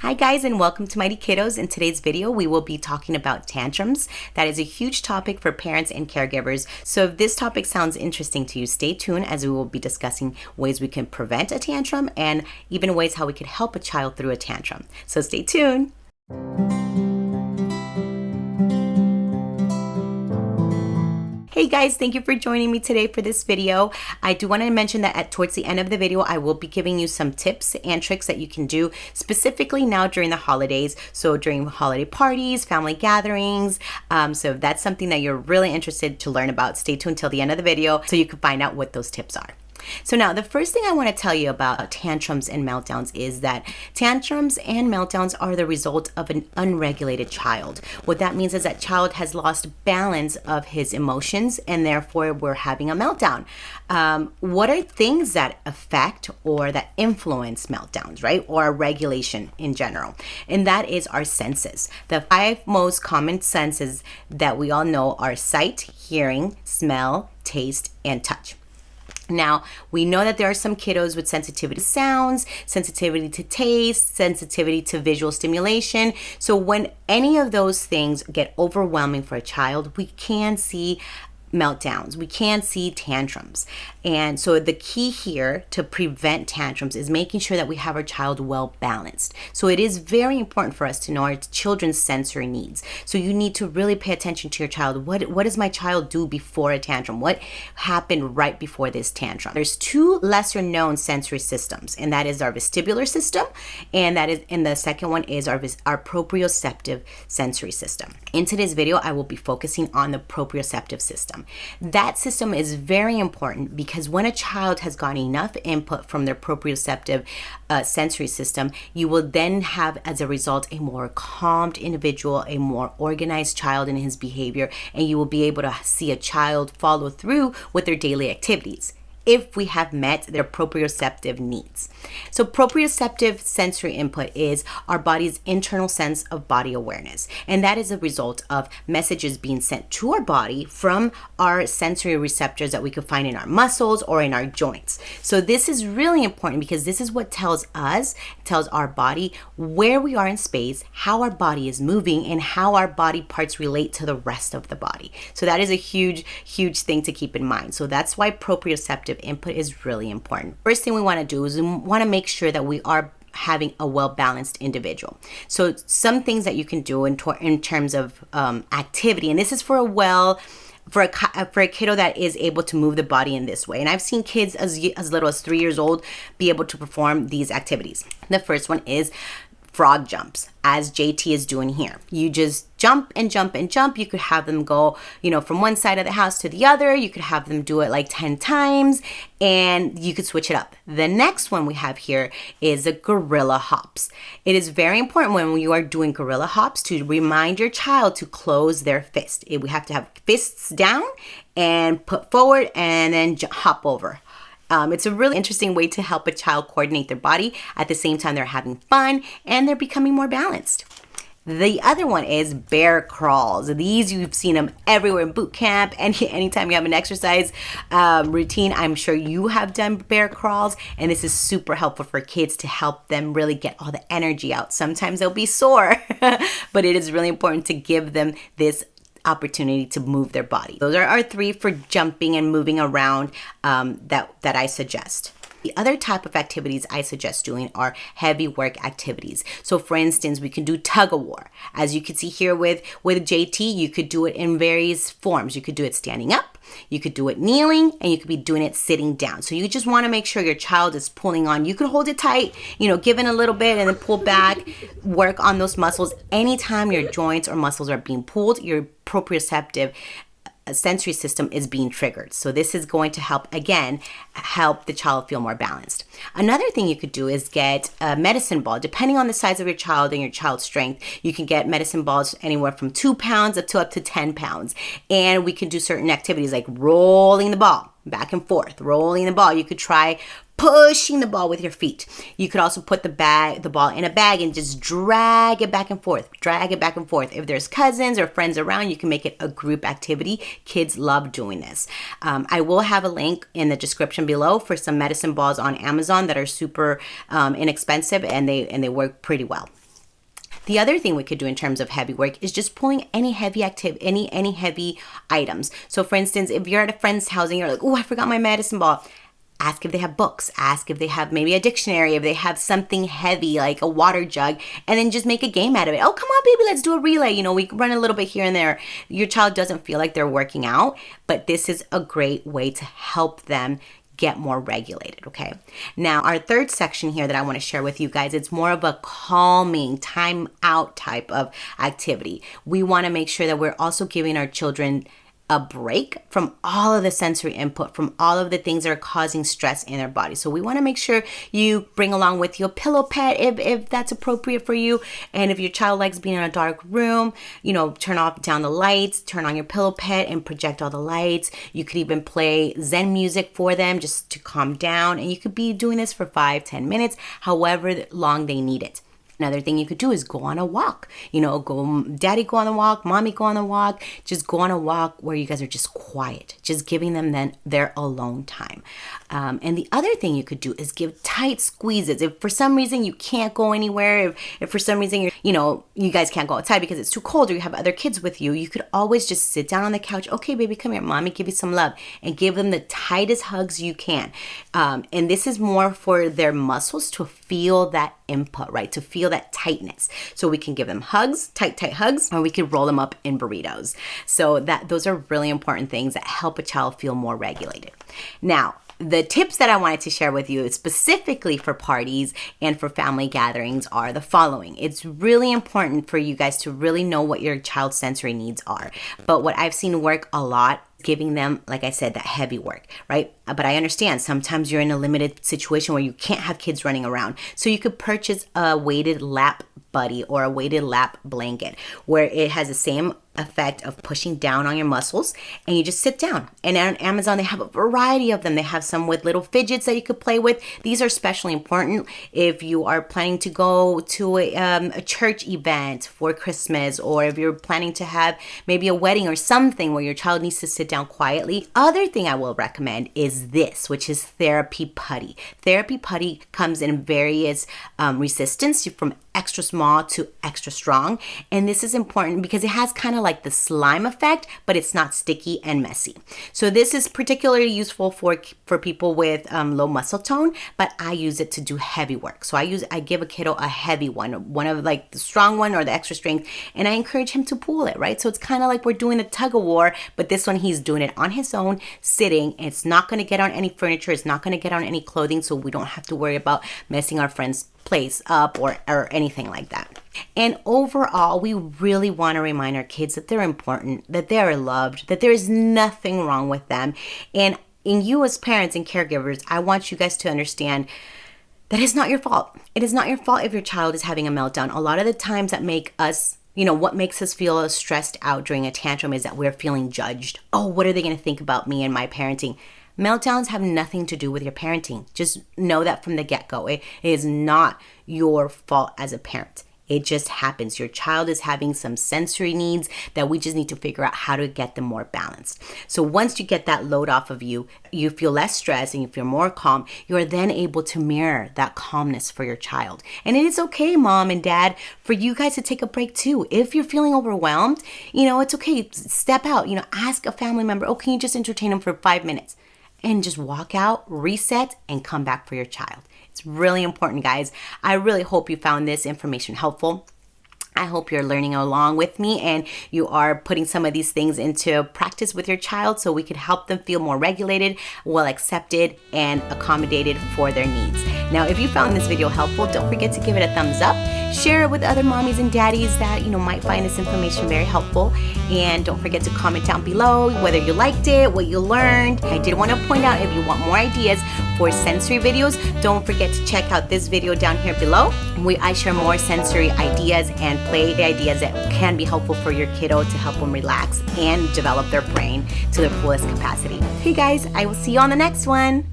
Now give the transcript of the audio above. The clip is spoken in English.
Hi guys, and welcome to Mighty Kiddos. In today's video, we will be talking about tantrums. That is a huge topic for parents and caregivers. So if this topic sounds interesting to you, stay tuned as we will be discussing ways we can prevent a tantrum and even ways how we could help a child through a tantrum. So stay tuned. Hey guys, thank you for joining me today for this video. I do want to mention that towards the end of the video, I will be giving you some tips and tricks that you can do specifically now during the holidays. So during holiday parties, family gatherings. So if that's something that you're really interested to learn about, stay tuned till the end of the video so you can find out what those tips are. So now the first thing I want to tell you about tantrums and meltdowns is that tantrums and meltdowns are the result of an unregulated child. What that means is that child has lost balance of his emotions and therefore we're having a meltdown. What are things that affect or that influence meltdowns, right? Or regulation in general? And that is our senses. The 5 most common senses that we all know are sight, hearing, smell, taste, and touch. Now, we know that there are some kiddos with sensitivity to sounds, sensitivity to taste, sensitivity to visual stimulation. So when any of those things get overwhelming for a child, we can see meltdowns. We can see tantrums. And so the key here to prevent tantrums is making sure that we have our child well balanced. So it is very important for us to know our children's sensory needs. So you need to really pay attention to your child. What does my child do before a tantrum? What happened right before this tantrum? There's 2 lesser known sensory systems, and that is our vestibular system, and the second one is our proprioceptive sensory system. In today's video, I will be focusing on the proprioceptive system. That system is very important because when a child has gotten enough input from their proprioceptive sensory system, you will then have, as a result, a more calmed individual, a more organized child in his behavior, and you will be able to see a child follow through with their daily activities if we have met their proprioceptive needs. So proprioceptive sensory input is our body's internal sense of body awareness. And that is a result of messages being sent to our body from our sensory receptors that we could find in our muscles or in our joints. So this is really important because this is what tells our body where we are in space, how our body is moving, and how our body parts relate to the rest of the body. So that is a huge, huge thing to keep in mind. So that's why proprioceptive input is really important. First thing we want to do is we want to make sure that we are having a well-balanced individual. So some things that you can do in terms of activity, and this is for a kiddo that is able to move the body in this way. And I've seen kids as little as 3 years old be able to perform these activities. The first one is frog jumps, as JT is doing here. You just jump and jump and jump. You could have them go, from one side of the house to the other. You could have them do it like 10 times and you could switch it up. The next one we have here is the gorilla hops. It is very important when you are doing gorilla hops to remind your child to close their fist. We have to have fists down and put forward and then hop over. It's a really interesting way to help a child coordinate their body. At the same time, they're having fun and they're becoming more balanced. The other one is bear crawls. These, you've seen them everywhere in boot camp and anytime you have an exercise routine. I'm sure you have done bear crawls, and this is super helpful for kids to help them really get all the energy out. Sometimes they'll be sore, but it is really important to give them this opportunity to move their body. Those are our 3 for jumping and moving around that I suggest. The other type of activities I suggest doing are heavy work activities. So for instance, we can do tug of war. As you can see here with JT, you could do it in various forms. You could do it standing up, you could do it kneeling, and you could be doing it sitting down. So you just want to make sure your child is pulling on. You could hold it tight, give in a little bit and then pull back, work on those muscles. Anytime your joints or muscles are being pulled, your proprioceptive sensory system is being triggered. So this is going to help the child feel more balanced. Another thing you could do is get a medicine ball. Depending on the size of your child and your child's strength, you can get medicine balls anywhere from 2 pounds up to 10 pounds. And we can do certain activities like rolling the ball back and forth, rolling the ball. You could try pushing the ball with your feet. You could also put the ball in a bag and just drag it back and forth. If there's cousins or friends around, you can make it a group activity. Kids love doing this. I will have a link in the description below for some medicine balls on Amazon that are super inexpensive and they work pretty well. The other thing we could do in terms of heavy work is just pulling any heavy activity, any heavy items. So for instance, if you're at a friend's house and you're like, oh, I forgot my medicine ball, ask if they have books, ask if they have maybe a dictionary, if they have something heavy like a water jug, and then just make a game out of it. Oh, come on, baby, let's do a relay. You know, we can run a little bit here and there. Your child doesn't feel like they're working out, but this is a great way to help them get more regulated, okay? Now, our third section here that I want to share with you guys, it's more of a calming, time out type of activity. We want to make sure that we're also giving our children a break from all of the sensory input, from all of the things that are causing stress in their body. So we want to make sure you bring along with you a pillow pet if that's appropriate for you. And if your child likes being in a dark room, you know, turn off down the lights, turn on your pillow pet and project all the lights. You could even play Zen music for them just to calm down. And you could be doing this for 5-10 minutes, however long they need it. Another thing you could do is go on a walk. You know, daddy go on the walk, mommy go on the walk. Just go on a walk where you guys are just quiet, just giving them then their alone time. And the other thing you could do is give tight squeezes. If for some reason you can't go anywhere, if for some reason you guys can't go outside because it's too cold or you have other kids with you, you could always just sit down on the couch. Okay, baby, come here, mommy, give you some love, and give them the tightest hugs you can. And this is more for their muscles to feel that input, right? To feel that tightness. So we can give them hugs, tight hugs, or we could roll them up in burritos. So those are really important things that help a child feel more regulated. Now, the tips that I wanted to share with you specifically for parties and for family gatherings are the following. It's really important for you guys to really know what your child's sensory needs are. But what I've seen work a lot, giving them, like I said, that heavy work, right? But I understand sometimes you're in a limited situation where you can't have kids running around. So you could purchase a weighted lap buddy or a weighted lap blanket where it has the same effect of pushing down on your muscles, and you just sit down. And on Amazon, they have a variety of them. They have some with little fidgets that you could play with. These are especially important if you are planning to go to a church event for Christmas, or if you're planning to have maybe a wedding or something where your child needs to sit down quietly. Other thing I will recommend is this, which is therapy putty. Therapy putty comes in various resistance, from extra small to extra strong. And this is important because it has kind of like the slime effect, but it's not sticky and messy. So this is particularly useful for people with low muscle tone, but I use it to do heavy work. So I give a kiddo a heavy one of like the strong one or the extra strength, and I encourage him to pull it, right? So it's kind of like we're doing a tug of war, but this one he's doing it on his own, sitting. It's not going to get on any furniture. It's not going to get on any clothing, so we don't have to worry about messing our friend's place up or anything like that. And overall, we really want to remind our kids that they're important, that they are loved, that there is nothing wrong with them. And in you as parents and caregivers, I want you guys to understand that it's not your fault. It is not your fault if your child is having a meltdown. A lot of the times that make us, what makes us feel stressed out during a tantrum is that we're feeling judged. Oh, what are they going to think about me and my parenting? Meltdowns have nothing to do with your parenting. Just know that from the get-go. It is not your fault as a parent. It just happens. Your child is having some sensory needs that we just need to figure out how to get them more balanced. So once you get that load off of you, you feel less stressed and you feel more calm, you are then able to mirror that calmness for your child. And it is okay, mom and dad, for you guys to take a break too. If you're feeling overwhelmed, it's okay. Step out, ask a family member, oh, can you just entertain them for 5 minutes? And just walk out, reset, and come back for your child. It's really important, guys. I really hope you found this information helpful. I hope you're learning along with me and you are putting some of these things into practice with your child so we could help them feel more regulated, well accepted, and accommodated for their needs. Now, if you found this video helpful, don't forget to give it a thumbs up. Share it with other mommies and daddies that might find this information very helpful. And don't forget to comment down below whether you liked it, what you learned. I did want to point out, if you want more ideas for sensory videos, don't forget to check out this video down here below, where I share more sensory ideas and play ideas that can be helpful for your kiddo to help them relax and develop their brain to their fullest capacity. Hey guys, I will see you on the next one.